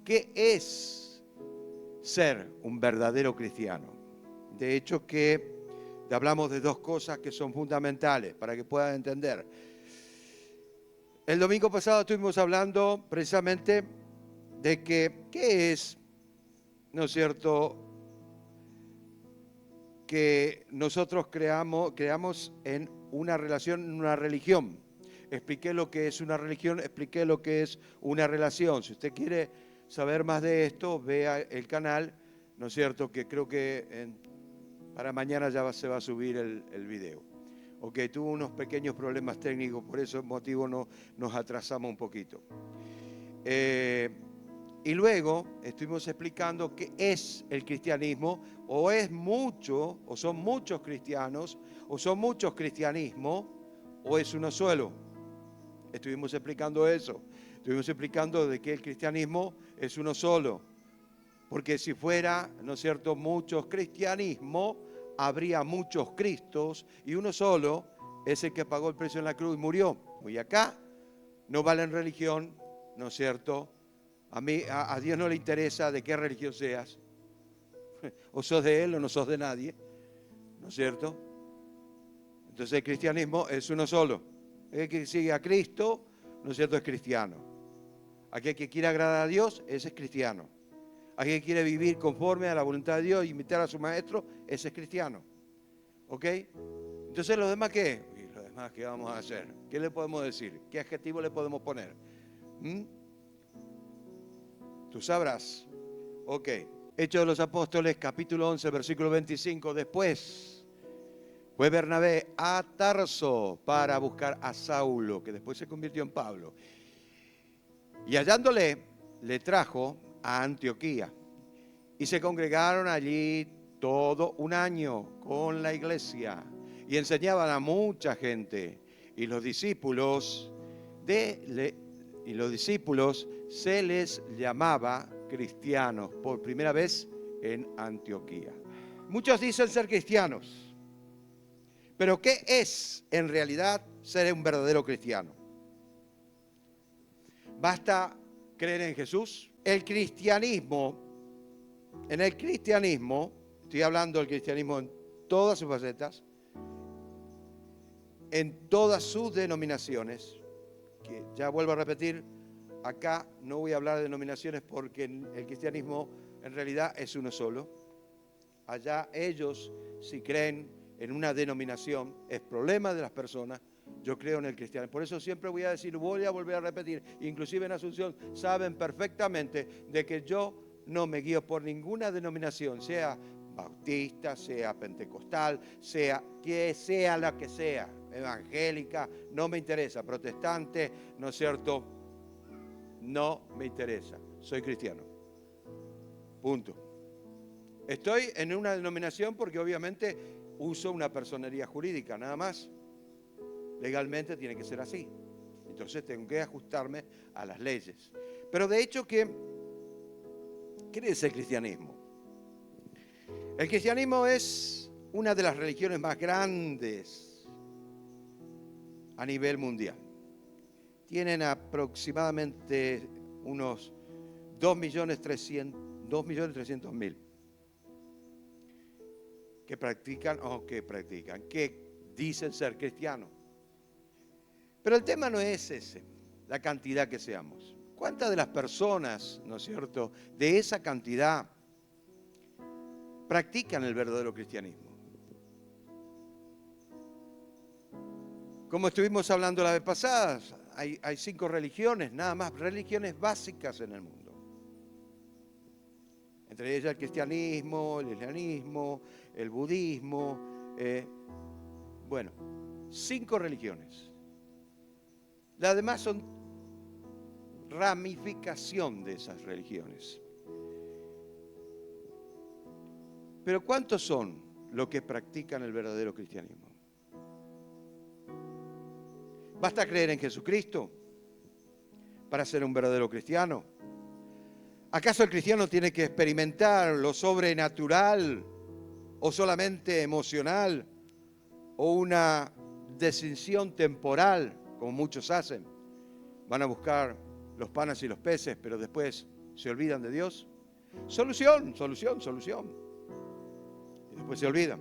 ¿Qué es ser un verdadero cristiano? De hecho que hablamos de dos cosas que son fundamentales para que puedan entender. El domingo pasado estuvimos hablando precisamente de que, ¿qué es, no es cierto?, que nosotros creamos en una relación, en una religión. Expliqué lo que es una religión, expliqué lo que es una relación. Si usted quiere saber más de esto, vea el canal, ¿no es cierto?, que creo que para mañana ya se va a subir el video. Ok, tuvo unos pequeños problemas técnicos, por ese motivo nos atrasamos un poquito. Y luego estuvimos explicando qué es el cristianismo, o es mucho, o son muchos cristianos, o son muchos cristianismos, o es uno solo. Estuvimos explicando eso. Estuvimos explicando de que el cristianismo es uno solo. Porque si fuera, ¿no es cierto?, muchos cristianismos, habría muchos Cristos, y uno solo es el que pagó el precio en la cruz y murió. Y acá no valen religión, ¿no es cierto? A Dios no le interesa de qué religión seas. O sos de Él o no sos de nadie, ¿no es cierto? Entonces el cristianismo es uno solo. El que sigue a Cristo, ¿no es cierto?, es cristiano. Aquel que quiere agradar a Dios, ese es cristiano. Aquel que quiere vivir conforme a la voluntad de Dios y imitar a su maestro, ese es cristiano. ¿Ok? Entonces, ¿los demás qué? ¿Y los demás qué vamos a hacer? ¿Qué le podemos decir? ¿Qué adjetivo le podemos poner? Tú sabrás. Ok. Hechos de los Apóstoles, capítulo 11, versículo 25. Después fue Bernabé a Tarso para buscar a Saulo, que después se convirtió en Pablo. Y hallándole, le trajo a Antioquía. Y se congregaron allí todo un año con la iglesia. Y enseñaban a mucha gente. Y los discípulos se les llamaba cristianos por primera vez en Antioquía. Muchos dicen ser cristianos, pero ¿qué es en realidad ser un verdadero cristiano? ¿Basta creer en Jesús? En el cristianismo, estoy hablando del cristianismo en todas sus facetas, en todas sus denominaciones, que ya vuelvo a repetir, acá no voy a hablar de denominaciones porque el cristianismo en realidad es uno solo. Allá ellos, si creen en una denominación, es problema de las personas. Yo creo en el cristianismo. Por eso siempre voy a decir, voy a volver a repetir, inclusive en Asunción, saben perfectamente de que yo no me guío por ninguna denominación, sea bautista, sea pentecostal, sea la que sea, evangélica, no me interesa, protestante, ¿no es cierto? No me interesa, soy cristiano. Punto. Estoy en una denominación porque obviamente uso una personería jurídica, nada más. Legalmente tiene que ser así. Entonces tengo que ajustarme a las leyes. Pero de hecho, ¿qué es el cristianismo? El cristianismo es una de las religiones más grandes a nivel mundial. Tienen aproximadamente unos 2.300.000 que dicen ser cristianos. Pero el tema no es ese, la cantidad que seamos. ¿Cuántas de las personas, ¿no es cierto?, de esa cantidad practican el verdadero cristianismo? Como estuvimos hablando la vez pasada, hay 5 religiones, nada más, religiones básicas en el mundo. Entre ellas el cristianismo, el islamismo, el budismo, 5 religiones. Las demás son ramificación de esas religiones. Pero ¿cuántos son los que practican el verdadero cristianismo? ¿Basta creer en Jesucristo para ser un verdadero cristiano? ¿Acaso el cristiano tiene que experimentar lo sobrenatural o solamente emocional o una distinción temporal, como muchos hacen? Van a buscar los panes y los peces, pero después se olvidan de Dios. Solución, solución, solución. Y después se olvidan.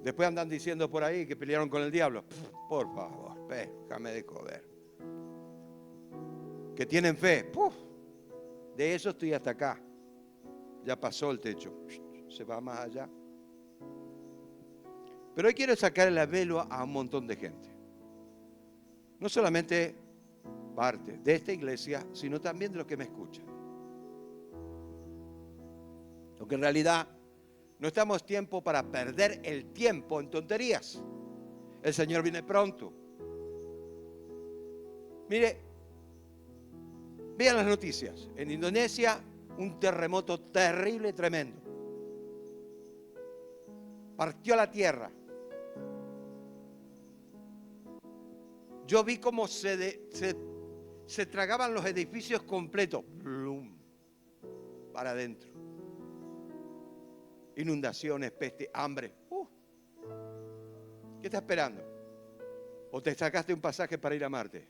Después andan diciendo por ahí que pelearon con el diablo. Por favor, déjame de joder. Que tienen fe. De eso estoy hasta acá. Ya pasó el techo. Se va más allá. Pero hoy quiero sacar el velo a un montón de gente. No solamente parte de esta iglesia, sino también de los que me escuchan. Porque en realidad no estamos tiempo para perder el tiempo en tonterías. El Señor viene pronto. Mire, vean las noticias. En Indonesia, un terremoto terrible, tremendo. Partió la tierra. Yo vi cómo se tragaban los edificios completos. ¡Blum! Para adentro. Inundaciones, peste, hambre. ¿Qué estás esperando? ¿O te sacaste un pasaje para ir a Marte?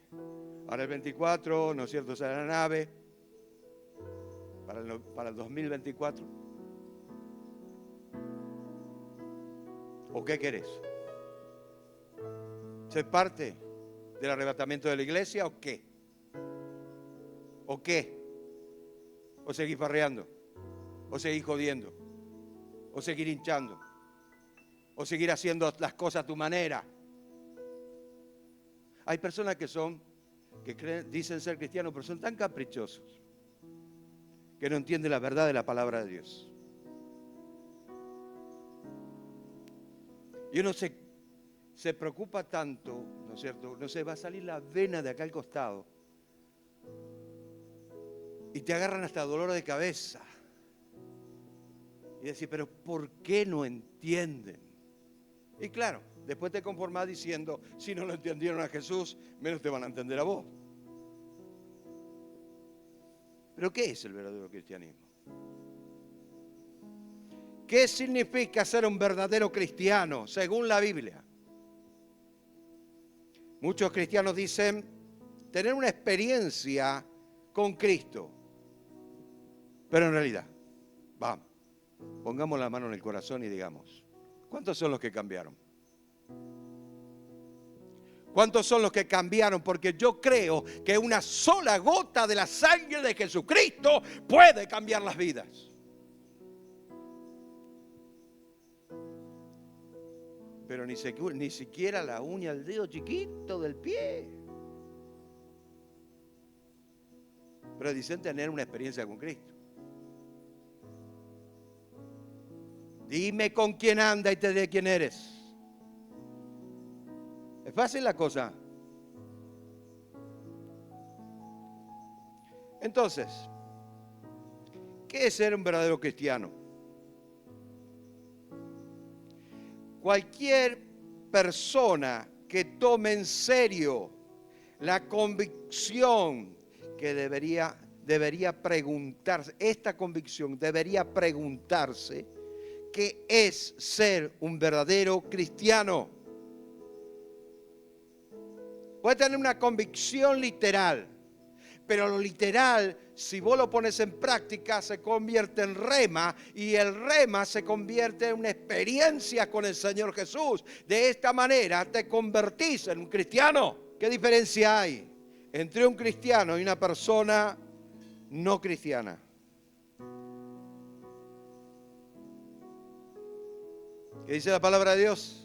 Ahora el 24, ¿no es cierto? Sale la nave. Para el 2024. ¿O qué querés? ¿Ser parte del arrebatamiento de la iglesia o qué? ¿O qué? ¿O seguir farreando? ¿O seguir jodiendo? ¿O seguir hinchando? ¿O seguir haciendo las cosas a tu manera? Hay personas que dicen ser cristianos, pero son tan caprichosos que no entienden la verdad de la palabra de Dios. Y uno se preocupa tanto, ¿no es cierto? No sé, va a salir la vena de acá al costado y te agarran hasta dolor de cabeza. Y decir, pero ¿por qué no entienden? Y claro, después te conformás diciendo, si no lo entendieron a Jesús, menos te van a entender a vos. ¿Pero qué es el verdadero cristianismo? ¿Qué significa ser un verdadero cristiano según la Biblia? Muchos cristianos dicen tener una experiencia con Cristo. Pero en realidad, vamos, pongamos la mano en el corazón y digamos, ¿cuántos son los que cambiaron? ¿Cuántos son los que cambiaron? Porque yo creo que una sola gota de la sangre de Jesucristo puede cambiar las vidas. Pero ni siquiera la uña del dedo chiquito del pie. Pero dicen tener una experiencia con Cristo. Dime con quién anda y te diré quién eres. ¿Es fácil la cosa? Entonces, ¿qué es ser un verdadero cristiano? Cualquier persona que tome en serio la convicción que debería preguntarse, esta convicción debería preguntarse, ¿qué es ser un verdadero cristiano? Puede tener una convicción literal, pero lo literal, si vos lo pones en práctica, se convierte en rema y el rema se convierte en una experiencia con el Señor Jesús. De esta manera te convertís en un cristiano. ¿Qué diferencia hay entre un cristiano y una persona no cristiana? ¿Qué dice la palabra de Dios?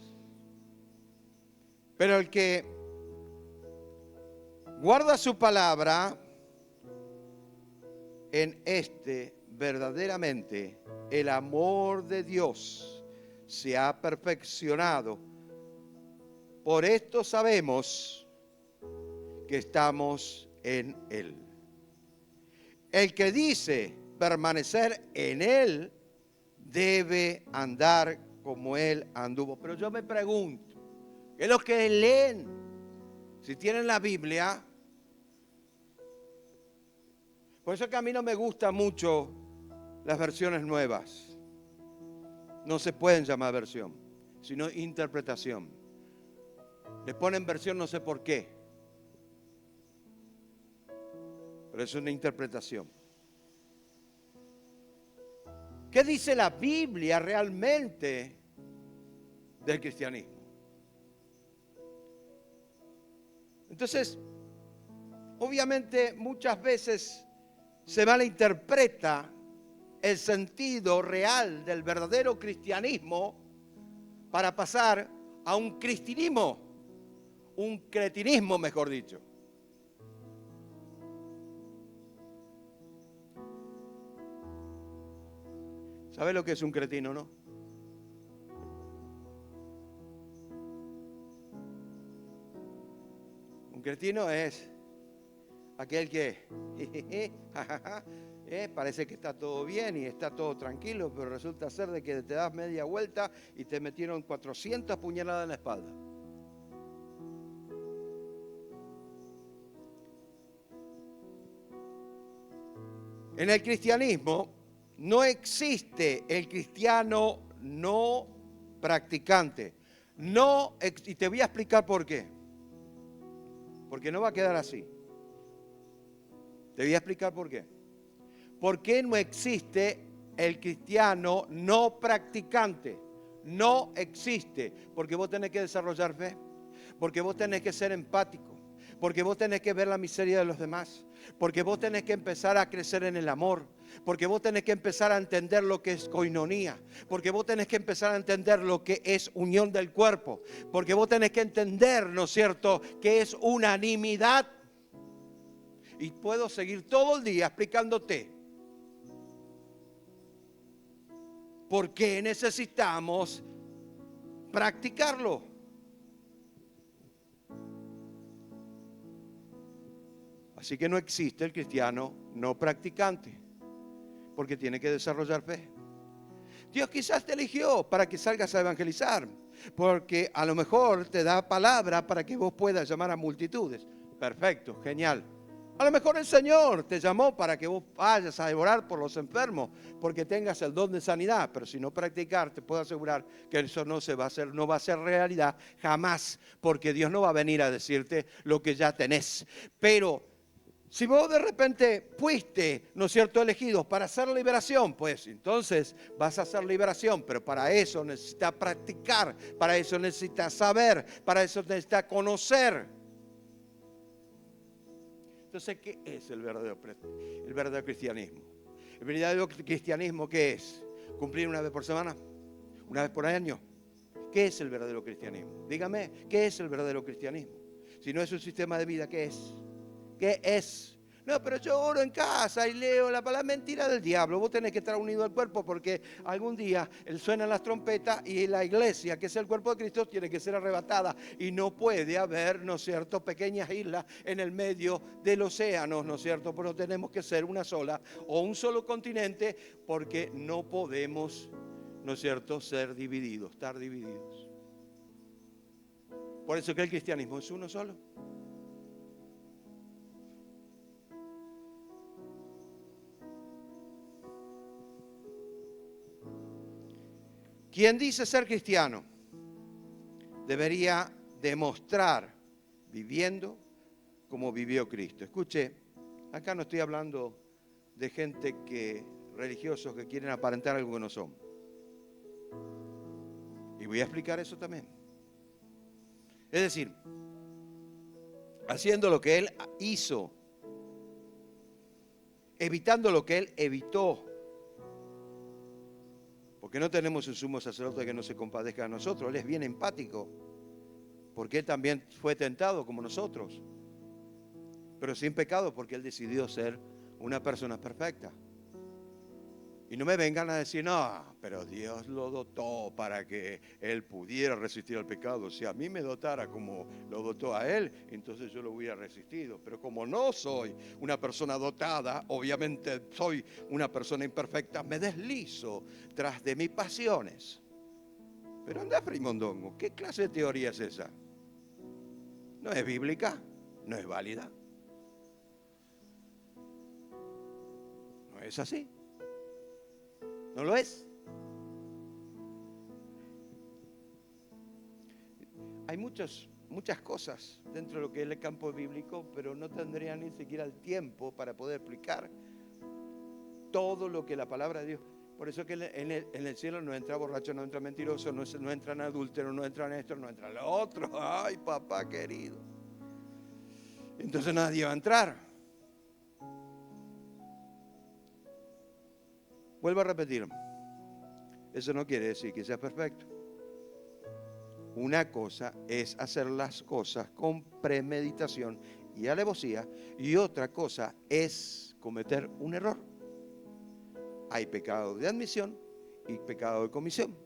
Pero el que guarda su palabra, en verdaderamente el amor de Dios se ha perfeccionado. Por esto sabemos que estamos en Él. El que dice permanecer en Él debe andar como Él anduvo. Pero yo me pregunto, ¿qué es lo que leen? Si tienen la Biblia. Por eso que a mí no me gustan mucho las versiones nuevas. No se pueden llamar versión, sino interpretación. Les ponen versión no sé por qué. pero es una interpretación. ¿Qué dice la Biblia realmente del cristianismo? Entonces, obviamente muchas veces se malinterpreta el sentido real del verdadero cristianismo para pasar a un cristinismo, un cretinismo, mejor dicho. ¿Sabe lo que es un cretino, no? Un cretino es aquel que parece que está todo bien y está todo tranquilo, pero resulta ser de que te das media vuelta y te metieron 400 puñaladas en la espalda. En el cristianismo no existe el cristiano no practicante. Y te voy a explicar por qué. Porque no va a quedar así. Te voy a explicar por qué. ¿Por qué no existe el cristiano no practicante? No existe. Porque vos tenés que desarrollar fe. Porque vos tenés que ser empático. Porque vos tenés que ver la miseria de los demás. Porque vos tenés que empezar a crecer en el amor. Porque vos tenés que empezar a entender lo que es coinonía. Porque vos tenés que empezar a entender lo que es unión del cuerpo. Porque vos tenés que entender, ¿no es cierto?, que es unanimidad. Y puedo seguir todo el día explicándote por qué necesitamos practicarlo. Así que no existe el cristiano no practicante, porque tiene que desarrollar fe. Dios quizás te eligió para que salgas a evangelizar, porque a lo mejor te da palabra para que vos puedas llamar a multitudes. Perfecto, genial. A lo mejor el Señor te llamó para que vos vayas a orar por los enfermos, porque tengas el don de sanidad, pero si no practicar, te puedo asegurar que eso no se va a hacer, no va a ser realidad jamás, porque Dios no va a venir a decirte lo que ya tenés. Pero si vos de repente fuiste, ¿no es cierto?, elegidos para hacer liberación, pues entonces vas a hacer liberación, pero para eso necesitas practicar, para eso necesitas saber, para eso necesitas conocer. Entonces, ¿qué es el verdadero cristianismo? ¿El verdadero cristianismo qué es? ¿Cumplir una vez por semana? ¿Una vez por año? ¿Qué es el verdadero cristianismo? Dígame, ¿qué es el verdadero cristianismo? Si no es un sistema de vida, ¿qué es? ¿Qué es? No, pero yo oro en casa y leo la palabra. Mentira del diablo. Vos tenés que estar unido al cuerpo porque algún día suenan las trompetas y la iglesia, que es el cuerpo de Cristo, tiene que ser arrebatada. Y no puede haber, ¿no es cierto?, pequeñas islas en el medio del océano, ¿no es cierto? Pero tenemos que ser una sola o un solo continente porque no podemos, ¿no es cierto?, ser divididos, estar divididos. Por eso que el cristianismo es uno solo. Quien dice ser cristiano debería demostrar viviendo como vivió Cristo. Escuche, acá no estoy hablando de gente religiosos que quieren aparentar algo que no son. Y voy a explicar eso también. Es decir, haciendo lo que Él hizo, evitando lo que Él evitó. Porque no tenemos un sumo sacerdote que no se compadezca de nosotros. Él es bien empático. Porque Él también fue tentado como nosotros. Pero sin pecado, porque Él decidió ser una persona perfecta. Y no me vengan a decir, no, pero Dios lo dotó para que Él pudiera resistir al pecado. Si a mí me dotara como lo dotó a Él, entonces yo lo hubiera resistido. Pero como no soy una persona dotada, obviamente soy una persona imperfecta, me deslizo tras de mis pasiones. Pero anda, Frimondongo, ¿qué clase de teoría es esa? No es bíblica, no es válida. No es así. ¿No lo es? Hay muchos muchas cosas dentro de lo que es el campo bíblico, pero no tendrían ni siquiera el tiempo para poder explicar todo lo que la palabra de Dios. Por eso que en el cielo no entra borracho, no entra mentiroso, no entran adúlteros, no entran esto, no entra lo otro. Ay, papá querido. Entonces nadie va a entrar. Vuelvo a repetir. Eso no quiere decir que sea perfecto. Una cosa es hacer las cosas con premeditación y alevosía, y otra cosa es cometer un error. Hay pecado de admisión y pecado de comisión.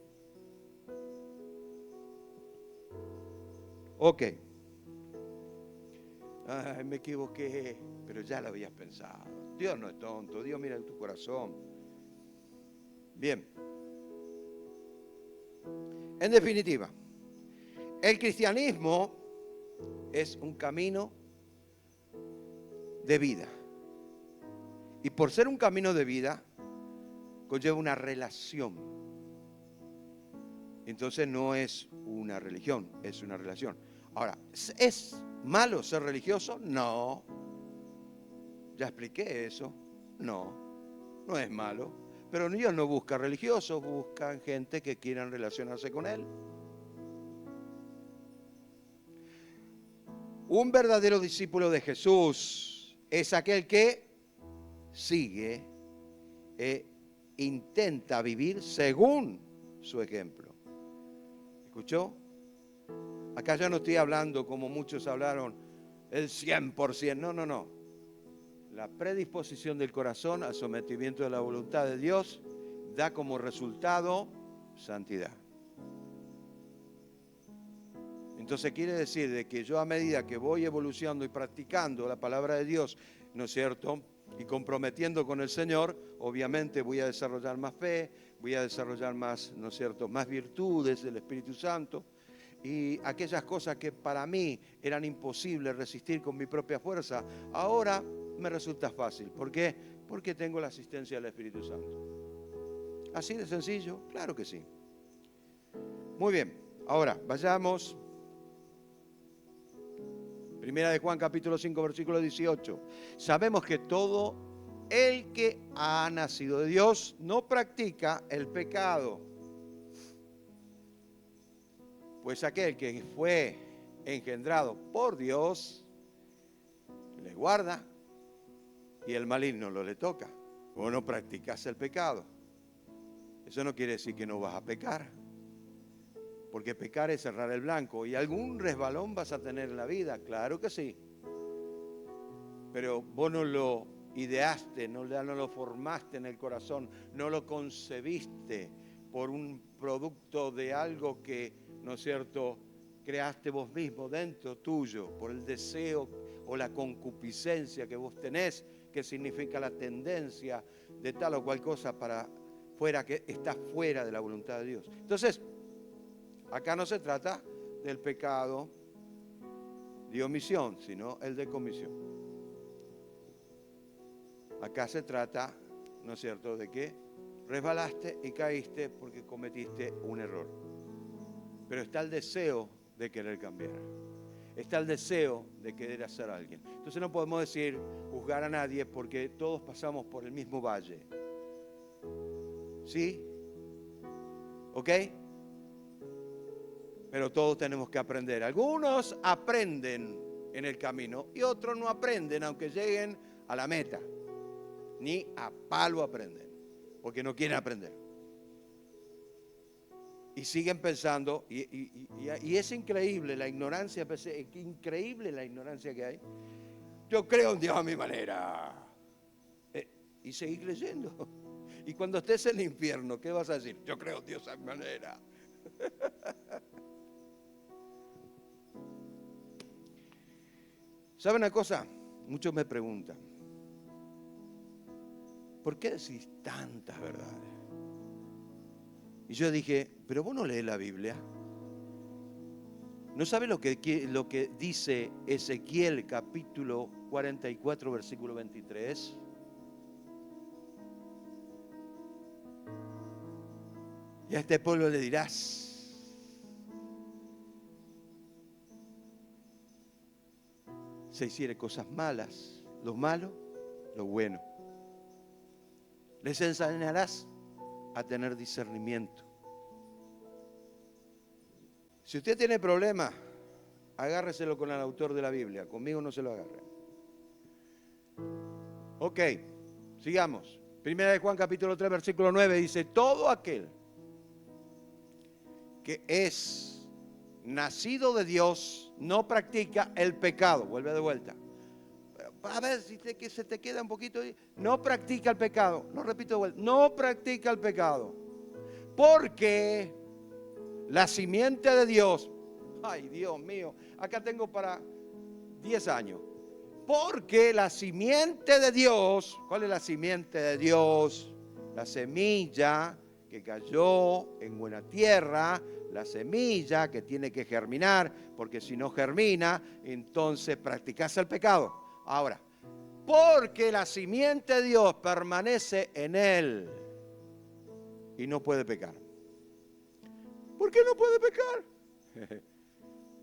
Ok. Ay, me equivoqué, pero ya lo habías pensado. Dios no es tonto, Dios mira en tu corazón. Bien. En definitiva, el cristianismo es un camino de vida. Y por ser un camino de vida, conlleva una relación. Entonces no es una religión, es una relación. Ahora, ¿es malo ser religioso? No. Ya expliqué eso. No, no es malo. Pero Dios no busca religiosos, buscan gente que quieran relacionarse con Él. Un verdadero discípulo de Jesús es aquel que sigue e intenta vivir según su ejemplo. ¿Escuchó? Acá ya no estoy hablando como muchos hablaron, el 100%. No, no, no. La predisposición del corazón al sometimiento de la voluntad de Dios da como resultado santidad. Entonces quiere decir de que yo a medida que voy evolucionando y practicando la palabra de Dios, ¿no es cierto?, y comprometiendo con el Señor, obviamente voy a desarrollar más fe, voy a desarrollar más, ¿no es cierto?, más virtudes del Espíritu Santo, y aquellas cosas que para mí eran imposibles resistir con mi propia fuerza, ahora me resulta fácil. ¿Por qué? Porque tengo la asistencia del Espíritu Santo. ¿Así de sencillo? Claro que sí. Muy bien, ahora vayamos. Primera de Juan capítulo 5 versículo 18. Sabemos que todo el que ha nacido de Dios no practica el pecado. Pues aquel que fue engendrado por Dios le guarda y el maligno no le toca. Vos no practicás el pecado. Eso no quiere decir que no vas a pecar. Porque pecar es cerrar el blanco. ¿Y algún resbalón vas a tener en la vida? Claro que sí. Pero vos no lo ideaste, no lo formaste en el corazón, no lo concebiste por un producto de algo que, ¿no es cierto?, creaste vos mismo dentro tuyo, por el deseo o la concupiscencia que vos tenés, que significa la tendencia de tal o cual cosa para fuera, que está fuera de la voluntad de Dios. Entonces, acá no se trata del pecado de omisión, sino el de comisión. Acá se trata, ¿no es cierto?, de que resbalaste y caíste porque cometiste un error. Pero está el deseo de querer cambiar. Está el deseo de querer hacer a alguien. Entonces no podemos decir, juzgar a nadie, porque todos pasamos por el mismo valle. ¿Sí? ¿Ok? Pero todos tenemos que aprender. Algunos aprenden en el camino y otros no aprenden aunque lleguen a la meta. Ni a palo aprenden, porque no quieren aprender. Y siguen pensando, y es increíble la ignorancia, es increíble la ignorancia que hay. Yo creo en Dios a mi manera. Y seguir creyendo. Y cuando estés en el infierno, ¿qué vas a decir? Yo creo en Dios a mi manera. ¿Saben una cosa? Muchos me preguntan, ¿por qué decís tantas verdades? Y yo dije, pero vos no lees la Biblia. ¿No sabes lo que dice Ezequiel capítulo 44 versículo 23? Y a este pueblo le dirás, se hiciere cosas malas, lo malo, lo bueno. Les enseñarás a tener discernimiento. Si usted tiene problemas, agárreselo con el autor de la Biblia. Conmigo no se lo agarre. Ok, sigamos. Primera de Juan capítulo 3, versículo 9 dice: todo aquel que es nacido de Dios no practica el pecado. Vuelve de vuelta. A ver si se te queda un poquito ahí. No practica el pecado. Lo repito de vuelta. No practica el pecado. Porque la simiente de Dios, ay Dios mío, acá tengo para 10 años. Porque la simiente de Dios, ¿cuál es la simiente de Dios? La semilla que cayó en buena tierra, la semilla que tiene que germinar, porque si no germina, entonces practicas el pecado. Ahora, porque la simiente de Dios permanece en él y no puede pecar. ¿Por qué no puede pecar?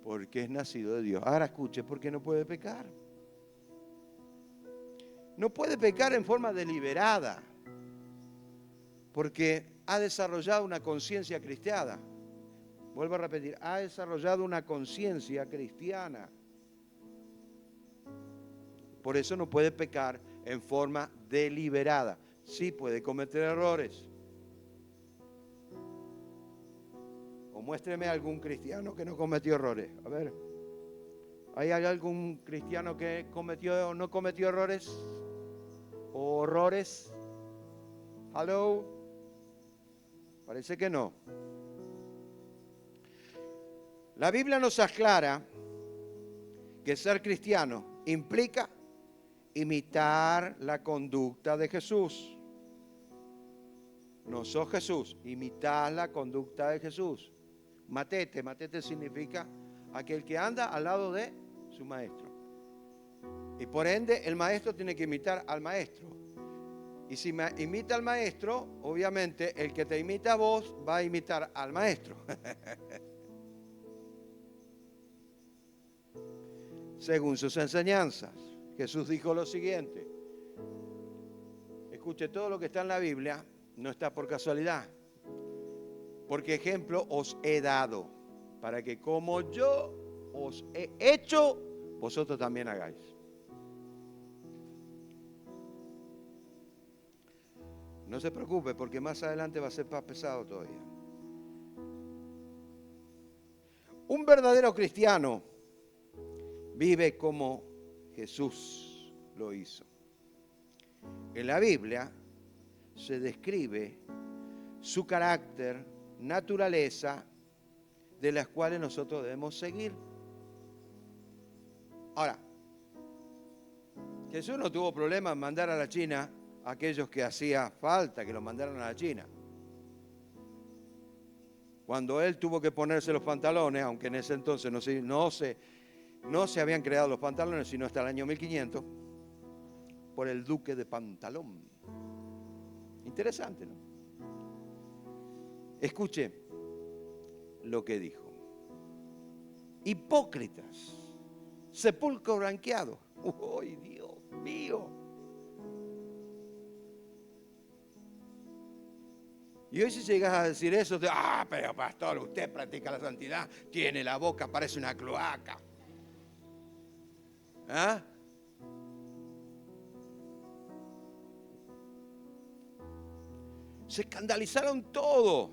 Porque es nacido de Dios. Ahora escuche, ¿por qué no puede pecar? No puede pecar en forma deliberada, porque ha desarrollado una conciencia cristiana. Vuelvo a repetir, ha desarrollado una conciencia cristiana. Por eso no puede pecar en forma deliberada. Sí puede cometer errores. O muéstreme algún cristiano que no cometió errores. A ver, ¿hay algún cristiano que no cometió errores? ¿O horrores? ¿Hello? Parece que no. La Biblia nos aclara que ser cristiano implica imitar la conducta de Jesús. No sos Jesús, imitar la conducta de Jesús. Matete significa aquel que anda al lado de su maestro. Y por ende el maestro tiene que imitar al maestro. Y si imita al maestro, obviamente el que te imita a vos va a imitar al maestro. Según sus enseñanzas, Jesús dijo lo siguiente. Escuche, todo lo que está en la Biblia no está por casualidad. Porque ejemplo os he dado, para que como yo os he hecho, vosotros también hagáis. No se preocupe, porque más adelante va a ser más pesado todavía. Un verdadero cristiano vive como Jesús lo hizo. En la Biblia se describe su carácter, naturaleza, de las cuales nosotros debemos seguir. Ahora, Jesús no tuvo problema en mandar a la China a aquellos que hacía falta que los mandaran a la China. Cuando él tuvo que ponerse los pantalones, aunque en ese entonces no se habían creado los pantalones, sino hasta el año 1500, por el duque de Pantalón. Interesante, ¿no? Escuche lo que dijo. Hipócritas, sepulcro blanqueado. ¡Ay, Dios mío! Y hoy si llegas a decir eso, pero pastor, usted practica la santidad, tiene la boca, parece una cloaca. ¿Ah? Se escandalizaron todo,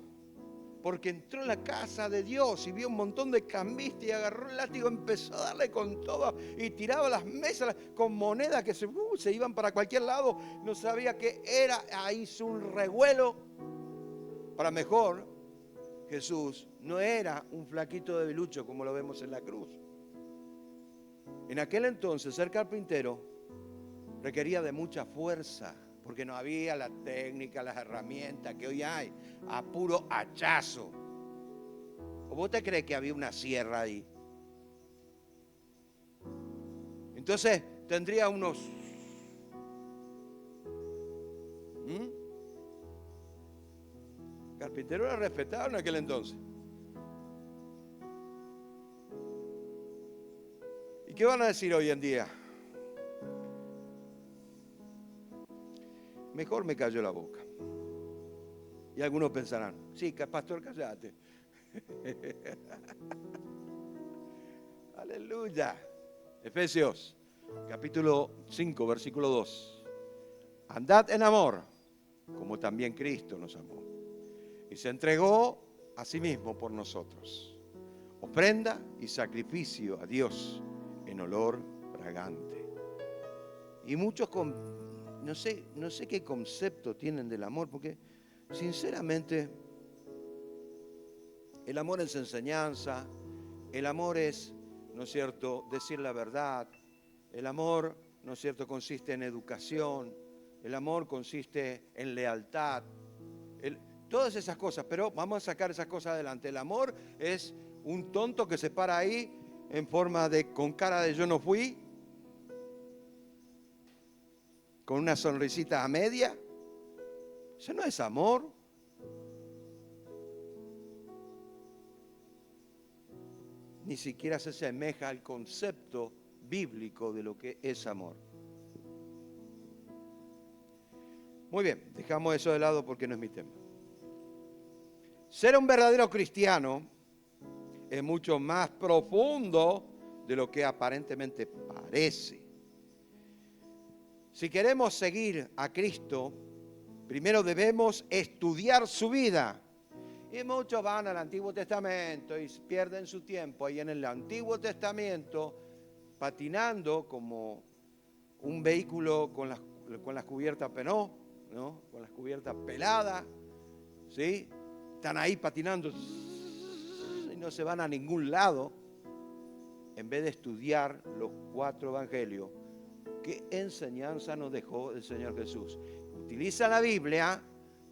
porque entró en la casa de Dios y vio un montón de cambistas y agarró el látigo, empezó a darle con todo y tiraba las mesas con monedas que se iban para cualquier lado. No sabía qué era, ahí hizo un revuelo. Para mejor, Jesús no era un flaquito debilucho como lo vemos en la cruz. En aquel entonces ser carpintero requería de mucha fuerza, porque no había la técnica, las herramientas que hoy hay, a puro hachazo. ¿O vos te crees que había una sierra ahí? Entonces tendría unos... Carpintero era respetado en aquel entonces. ¿Y qué van a decir hoy en día? Mejor me cayó la boca. Y algunos pensarán, sí, pastor, cállate. Aleluya. Efesios, capítulo 5, versículo 2. Andad en amor, como también Cristo nos amó. Y se entregó a sí mismo por nosotros. Ofrenda y sacrificio a Dios en olor fragante. Y muchos no sé qué concepto tienen del amor, porque sinceramente el amor es enseñanza, el amor es, ¿no es cierto?, decir la verdad, el amor, ¿no es cierto?, consiste en educación, el amor consiste en lealtad, todas esas cosas, pero vamos a sacar esas cosas adelante. El amor es un tonto que se para ahí en forma de, con cara de yo no fui, con una sonrisita a media. Eso no es amor. Ni siquiera se asemeja al concepto bíblico de lo que es amor. Muy bien, dejamos eso de lado porque no es mi tema. Ser un verdadero cristiano es mucho más profundo de lo que aparentemente parece. Si queremos seguir a Cristo, primero debemos estudiar su vida. Y muchos van al Antiguo Testamento y pierden su tiempo ahí en el Antiguo Testamento patinando como un vehículo con las cubiertas penó, ¿no? Con las cubiertas peladas, ¿sí? Están ahí patinando y no se van a ningún lado en vez de estudiar los 4 evangelios. ¿Qué enseñanza nos dejó el Señor Jesús? Utiliza la Biblia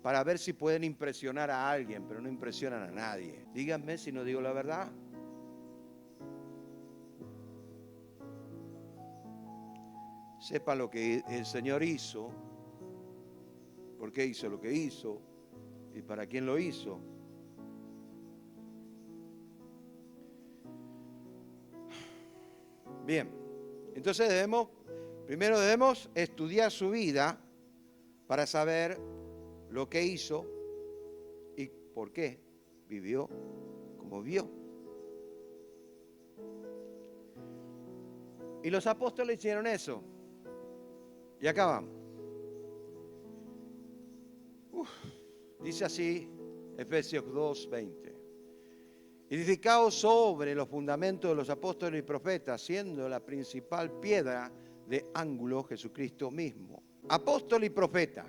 para ver si pueden impresionar a alguien, pero no impresionan a nadie. Díganme si no digo la verdad. Sepa lo que el Señor hizo, por qué hizo lo que hizo y para quién lo hizo. Bien, entonces primero debemos estudiar su vida para saber lo que hizo y por qué vivió como vivió. Y los apóstoles hicieron eso. Y acá vamos. Dice así Efesios 2:20. Edificaos sobre los fundamentos de los apóstoles y profetas, siendo la principal piedra de ángulo Jesucristo mismo. Apóstol y profeta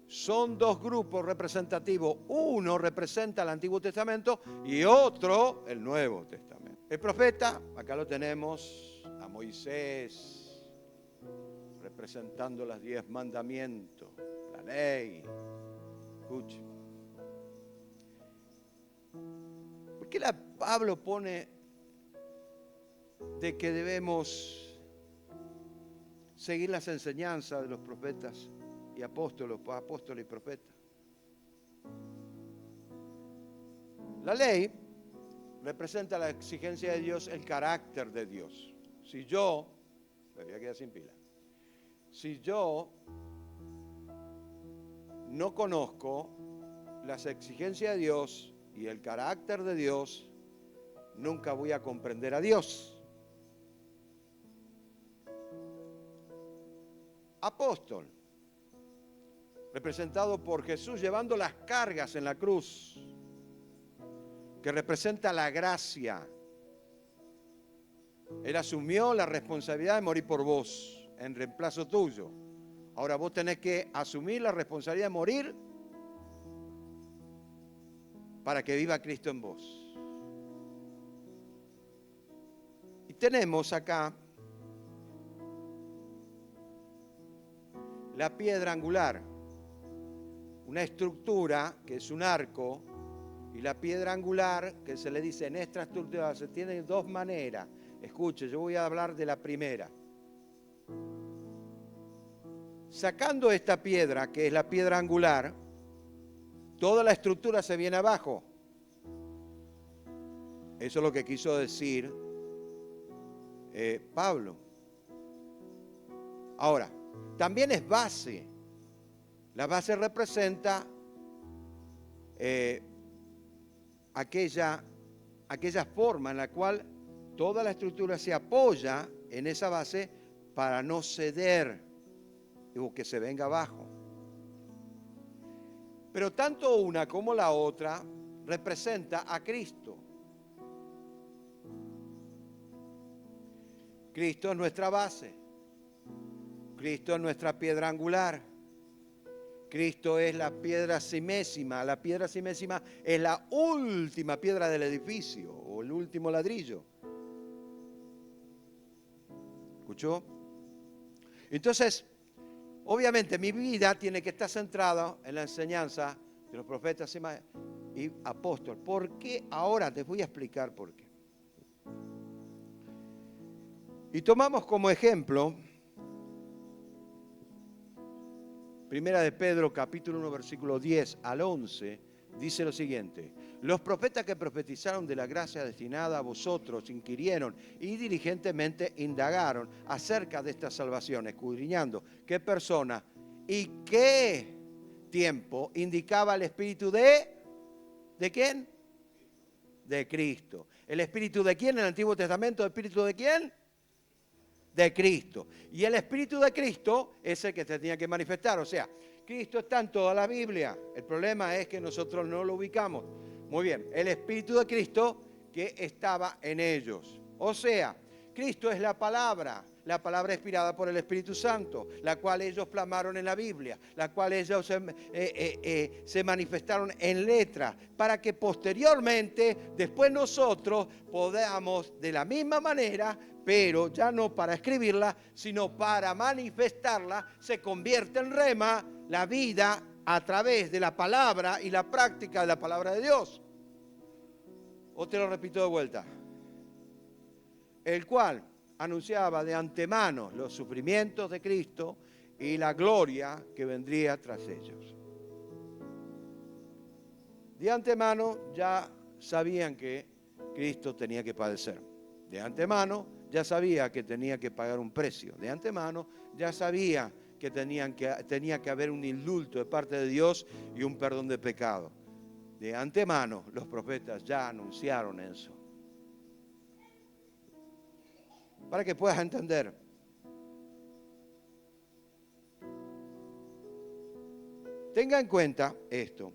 son 2 grupos representativos. Uno representa el Antiguo Testamento y otro el Nuevo Testamento. El profeta, acá lo tenemos, a Moisés, representando los 10 mandamientos, la ley. Escuche. ¿Por qué Pablo pone de que debemos seguir las enseñanzas de los profetas y apóstoles y profetas? La ley representa la exigencia de Dios, el carácter de Dios. Si yo, me voy a quedar sin pila, si yo no conozco las exigencias de Dios y el carácter de Dios, nunca voy a comprender a Dios. Apóstol, representado por Jesús llevando las cargas en la cruz, que representa la gracia. Él asumió la responsabilidad de morir por vos, en reemplazo tuyo. Ahora vos tenés que asumir la responsabilidad de morir para que viva Cristo en vos. Y tenemos acá la piedra angular, una estructura que es un arco, y la piedra angular, que se le dice en esta estructura, se tiene de 2 maneras. Escuche, yo voy a hablar de la primera. Sacando esta piedra, que es la piedra angular, toda la estructura se viene abajo. Eso es lo que quiso decir Pablo. Ahora, también es base. La base representa aquella forma en la cual toda la estructura se apoya en esa base para no ceder o que se venga abajo. Pero tanto una como la otra representa a Cristo. Cristo es nuestra base. Cristo es nuestra piedra angular. Cristo es la piedra simésima. La piedra simésima es la última piedra del edificio o el último ladrillo. ¿Escuchó? Entonces, obviamente mi vida tiene que estar centrada en la enseñanza de los profetas y apóstoles. ¿Por qué? Ahora te voy a explicar por qué. Y tomamos como ejemplo Primera de Pedro, capítulo 1, versículo 10 al 11, dice lo siguiente: los profetas que profetizaron de la gracia destinada a vosotros inquirieron y diligentemente indagaron acerca de esta salvación, escudriñando qué persona y qué tiempo indicaba el Espíritu ¿de quién? De Cristo. ¿El Espíritu de quién en el Antiguo Testamento? ¿El Espíritu de quién? De Cristo. Y el Espíritu de Cristo es el que se tenía que manifestar. O sea, Cristo está en toda la Biblia. El problema es que nosotros no lo ubicamos. Muy bien, el Espíritu de Cristo que estaba en ellos. O sea, Cristo es la palabra inspirada por el Espíritu Santo, la cual ellos plasmaron en la Biblia, la cual ellos se manifestaron en letra, para que posteriormente, después nosotros podamos de la misma manera, pero ya no para escribirla, sino para manifestarla, se convierte en rema la vida a través de la palabra y la práctica de la palabra de Dios. O te lo repito de vuelta. El cual anunciaba de antemano los sufrimientos de Cristo y la gloria que vendría tras ellos. De antemano ya sabían que Cristo tenía que padecer. De antemano ya sabía que tenía que pagar un precio. De antemano ya sabía que tenía que haber un indulto de parte de Dios y un perdón de pecado. De antemano los profetas ya anunciaron eso. Para que puedas entender. Tenga en cuenta esto,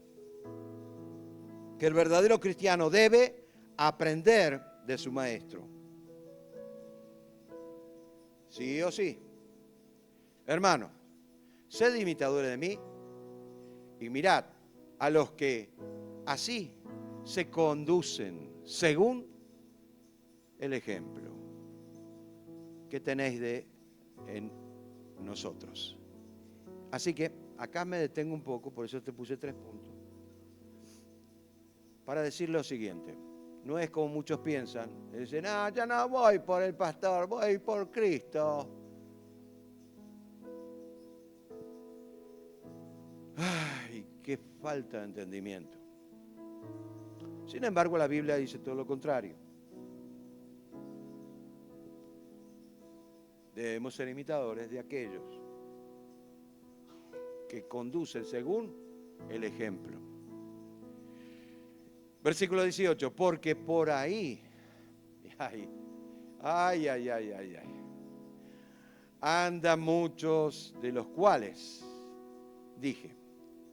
que el verdadero cristiano debe aprender de su maestro. Sí o sí. Hermano, sed imitadores de mí y mirad a los que así se conducen según el ejemplo que tenéis en nosotros. Así que acá me detengo un poco, por eso te puse 3 puntos, para decir lo siguiente. No es como muchos piensan, dicen, ya no voy por el pastor, voy por Cristo. Ay, qué falta de entendimiento. Sin embargo, la Biblia dice todo lo contrario. Debemos ser imitadores de aquellos que conducen según el ejemplo. Versículo 18, porque por ahí, andan muchos de los cuales, dije,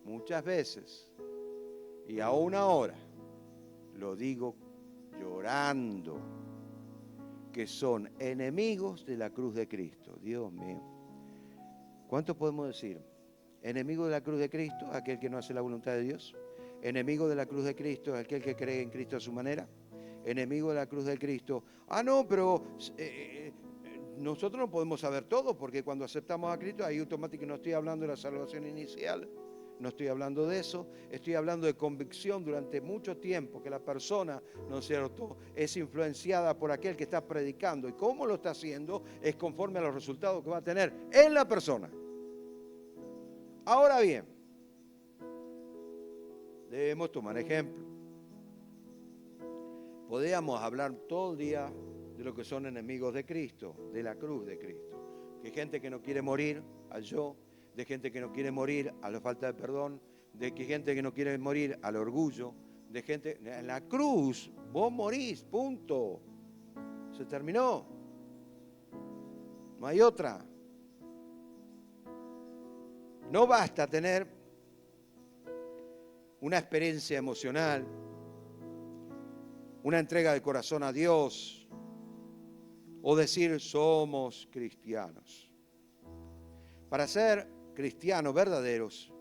muchas veces, y aún ahora, lo digo llorando, que son enemigos de la cruz de Cristo. Dios mío. ¿Cuánto podemos decir? Enemigo de la cruz de Cristo, aquel que no hace la voluntad de Dios. Enemigo de la cruz de Cristo, aquel que cree en Cristo a su manera. Enemigo de la cruz de Cristo. No, pero nosotros no podemos saber todo, porque cuando aceptamos a Cristo, ahí automáticamente no estoy hablando de la salvación inicial. No estoy hablando de eso, estoy hablando de convicción durante mucho tiempo, que la persona, ¿no es cierto?, es influenciada por aquel que está predicando. Y cómo lo está haciendo es conforme a los resultados que va a tener en la persona. Ahora bien, debemos tomar ejemplo. Podríamos hablar todo el día de los que son enemigos de Cristo, de la cruz de Cristo. Que hay gente que no quiere morir al yo, de gente que no quiere morir a la falta de perdón, de que gente que no quiere morir al orgullo, de gente... En la cruz vos morís, punto. Se terminó. No hay otra. No basta tener una experiencia emocional, una entrega de corazón a Dios o decir somos cristianos. Para ser cristianos verdaderos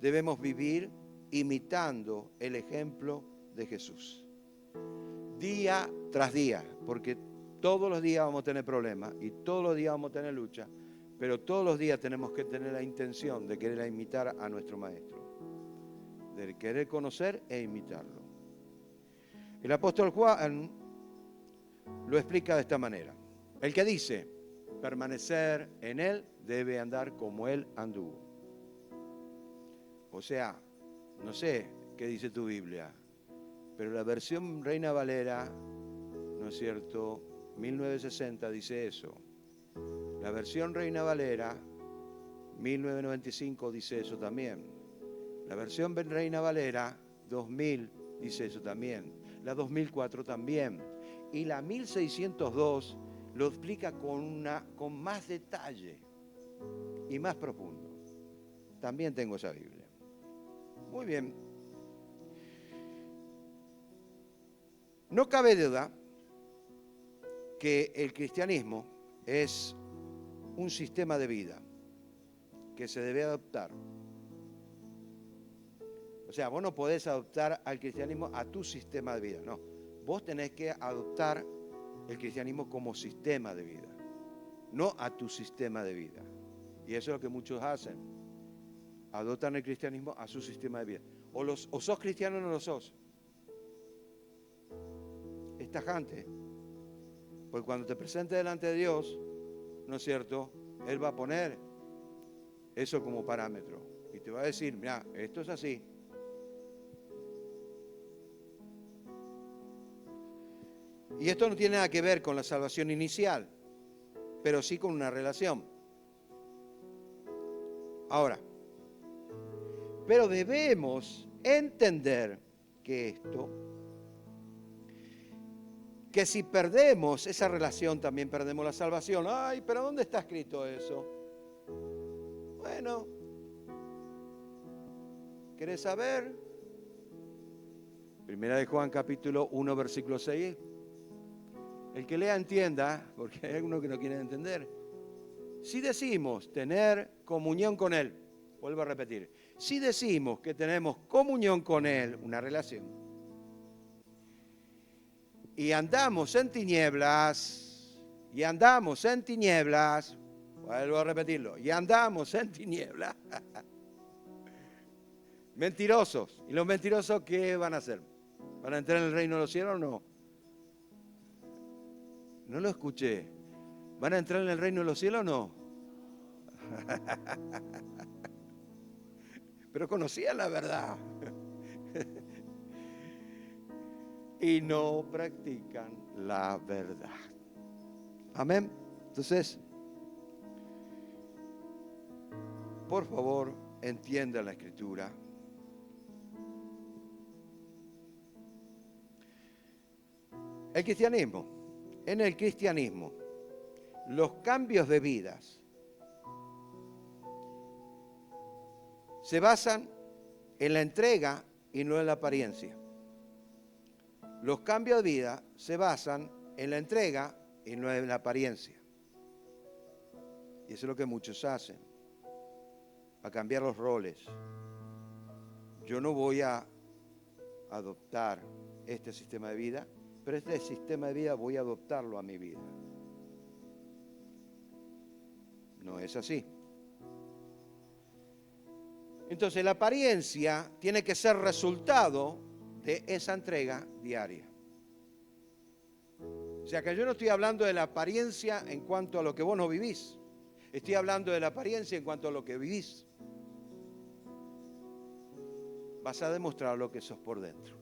debemos vivir imitando el ejemplo de Jesús. Día tras día, porque todos los días vamos a tener problemas y todos los días vamos a tener lucha, pero todos los días tenemos que tener la intención de querer imitar a nuestro Maestro, de querer conocer e imitarlo. El apóstol Juan lo explica de esta manera. El que dice permanecer en él debe andar como él anduvo. O sea, no sé qué dice tu Biblia, pero la versión Reina Valera, ¿no es cierto?, 1960 dice eso. La versión Reina Valera 1995 dice eso también. La versión Reina Valera 2000 dice eso también. La 2004 también. Y la 1602 lo explica con más detalle y más profundo. También tengo esa Biblia. Muy bien. No cabe duda que el cristianismo es un sistema de vida que se debe adoptar. O sea, vos no podés adoptar al cristianismo a tu sistema de vida, no. Vos tenés que adoptar el cristianismo como sistema de vida, no a tu sistema de vida. Y eso es lo que muchos hacen. Adoptan el cristianismo a su sistema de vida. O sos cristiano o no lo sos. Es tajante. Porque cuando te presentes delante de Dios, ¿no es cierto?, Él va a poner eso como parámetro. Y te va a decir, mira, esto es así. Y esto no tiene nada que ver con la salvación inicial, pero sí con una relación. Ahora, pero debemos entender que que si perdemos esa relación también perdemos la salvación. Ay, pero ¿dónde está escrito eso? Bueno, ¿querés saber? Primera de Juan capítulo 1 versículo 6. El que lea entienda, porque hay algunos que no quieren entender. Si decimos tener comunión con Él, vuelvo a repetir, si decimos que tenemos comunión con Él, una relación, y andamos en tinieblas, vuelvo a repetirlo, y andamos en tinieblas, mentirosos. ¿Y los mentirosos qué van a hacer? ¿Van a entrar en el reino de los cielos o no? No lo escuché. ¿Van a entrar en el reino de los cielos o no? Pero conocían la verdad. Y no practican la verdad. Amén. Entonces, por favor, entienda la Escritura. El cristianismo, en el cristianismo, los cambios de vidas se basan en la entrega y no en la apariencia. Los cambios de vida se basan en la entrega y no en la apariencia. Y eso es lo que muchos hacen, a cambiar los roles. Yo no voy a adoptar este sistema de vida, pero este sistema de vida voy a adoptarlo a mi vida. No es así. Entonces la apariencia tiene que ser resultado de esa entrega diaria. O sea que yo no estoy hablando de la apariencia en cuanto a lo que vos no vivís. Estoy hablando de la apariencia en cuanto a lo que vivís. Vas a demostrar lo que sos por dentro.